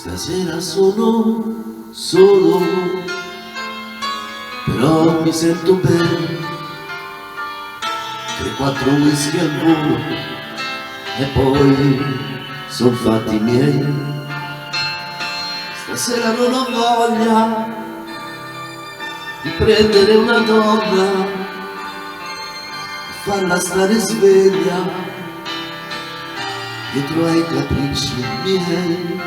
Stasera sono solo, però mi sento bene. 3-4 whisky al volo e poi son fatti miei. Stasera non ho voglia di prendere una donna e farla stare sveglia dietro ai capricci miei.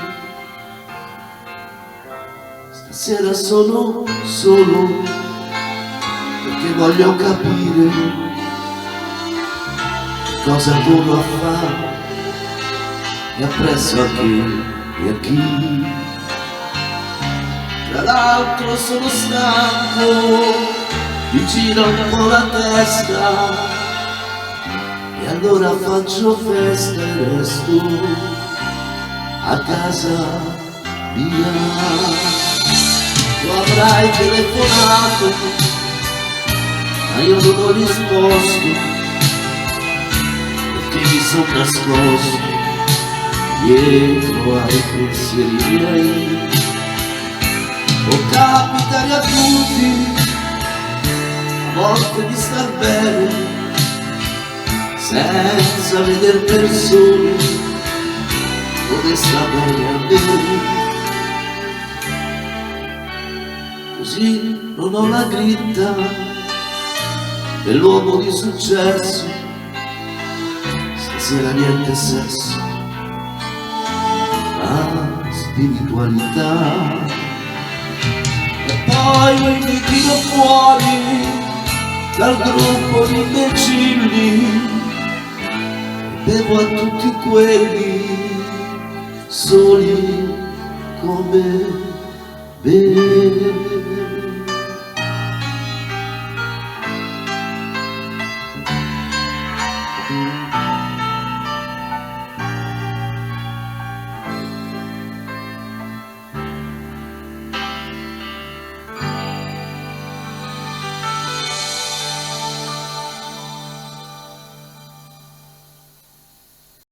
Stasera sono solo perché voglio capire cosa torno a fare e appresso a chi e a chi. Tra l'altro sono stanco, mi gira un po' la testa e allora faccio festa e resto a casa mia. Tu avrai telefonato, ma io non ho risposto, perché mi sono nascosto dietro ai pensieri miei. Può capitare a tutti, a volte di star bene, senza veder persone, come sta bene a me. Così non ho la grinta dell'uomo di successo, stasera niente sesso, ma spiritualità. E poi mi tiro fuori dal gruppo di imbecilli e bevo a tutti quelli soli come me.